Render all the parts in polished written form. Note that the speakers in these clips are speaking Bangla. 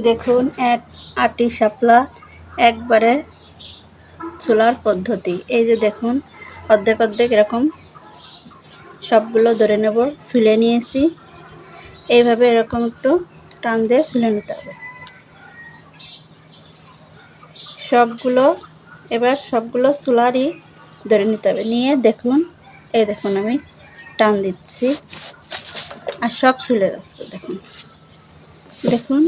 দেখুন আটি শাপলা একবারে ছোলার পদ্ধতি। এই যে দেখুন অর্ধেক অর্ধেক এরকম সবগুলো ধরে নেব। ছুলে নিয়েছি, এইভাবে এরকম একটু টান দিয়ে ছুলে নিতে হবে সবগুলো। এবার সবগুলো ছোলারই ধরে নিতে হবে। নিয়ে দেখুন, এই দেখুন আমি টান দিচ্ছি আর সব ছুলে যাচ্ছে। দেখুন দেখুন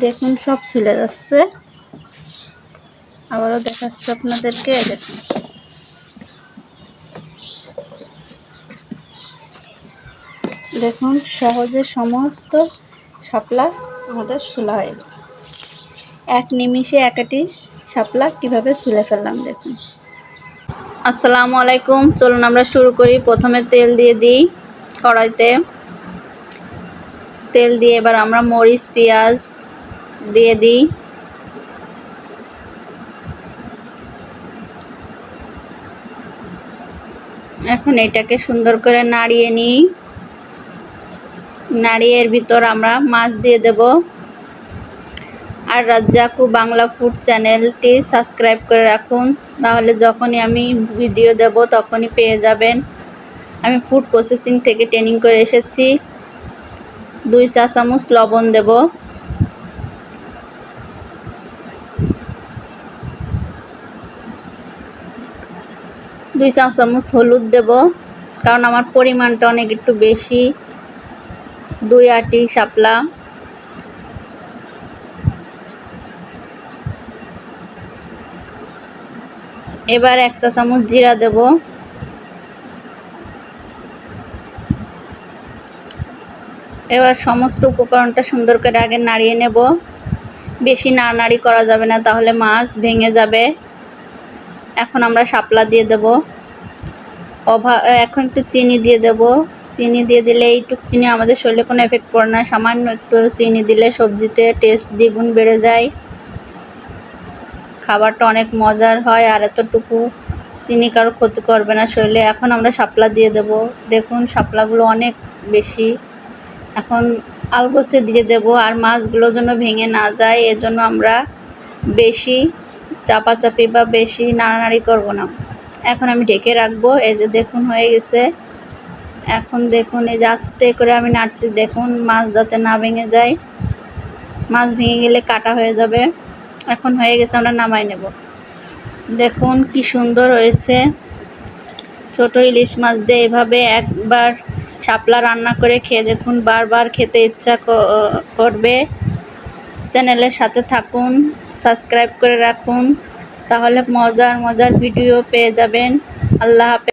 দেখুন সব ছুলে যাচ্ছে। আবারও দেখাচ্ছি আপনাদেরকে। দেখুন দেখুন সহজে সমস্ত শাপলা আমাদের ছুলা হয়ে গেল। এক নিমিষে একটি শাপলা কিভাবে ছুলে ফেললাম দেখুন। আসসালামু আলাইকুম, চলুন আমরা শুরু করি। প্রথমে তেল দিয়ে দিই কড়াইতে। তেল দিয়ে এবার আমরা মরিচ পেঁয়াজ দিয়ে দিই। এখন এটাকে সুন্দর করে নাড়িয়ে নিই। নাড়িয়ে এর ভিতর আমরা মাছ দিয়ে দেব। আর রাজ্জাকু বাংলা ফুড চ্যানেলটি সাবস্ক্রাইব করে রাখুন, তাহলে যখনই আমি ভিডিও দেব তখনই পেয়ে যাবেন। আমি ফুড প্রসেসিং থেকে ট্রেনিং করে এসেছি। 2 চা চামচ লবণ দেব। দুই চা চামচ হলুদ দেব, কারণ আমার পরিমাণটা অনেক একটু বেশি। 2 আটি শাপলা। এবার 1 চা চামচ জিরা দেব। এবার সমস্ত উপকরণটা সুন্দর করে আগে নাড়িয়ে নেব। বেশি নাড়ানাড়ি করা যাবে না, তাহলে মাছ ভেঙে যাবে। এখন আমরা শাপলা দিয়ে দেব। এখন একটু চিনি দিয়ে দেব। চিনি দিয়ে দিলে এইটুকু চিনি আমাদের শরীরে কোনো এফেক্ট পড়ে না। সামান্য একটু চিনি দিলে সবজিতে টেস্ট দ্বিগুণ বেড়ে যায়, খাবারটা অনেক মজার হয়। আর এতটুকু চিনি কারো ক্ষতি করবে না শরীরে। এখন আমরা শাপলা দিয়ে দেব। দেখুন শাপলাগুলো অনেক বেশি। এখন আলগোছে দিয়ে দেব, আর মাছগুলো যেন ভেঙে না যায় এজন্য আমরা বেশি চাপাচাপি বা বেশি নাড়ানাড়ি করব না। এখন আমি ঢেকে রাখবো। এই যে দেখুন হয়ে গেছে। এখন দেখুন এই যে আস্তে করে আমি নাড়ছি, দেখুন মাছ যাতে না ভেঙে যায়। মাছ ভেঙে গেলে কাটা হয়ে যাবে। এখন হয়ে গেছে, আমরা নামাই নেব। দেখুন কি সুন্দর হয়েছে। ছোট ইলিশ মাছ দিয়ে এভাবে একবার শাপলা রান্না করে খেয়ে দেখুন, বারবার খেতে ইচ্ছা করবে। চ্যানেলের সাথে থাকুন, সাবস্ক্রাইব করে রাখুন, তাহলে মজার মজার ভিডিও পেয়ে যাবেন। আল্লাহ হাফেজ।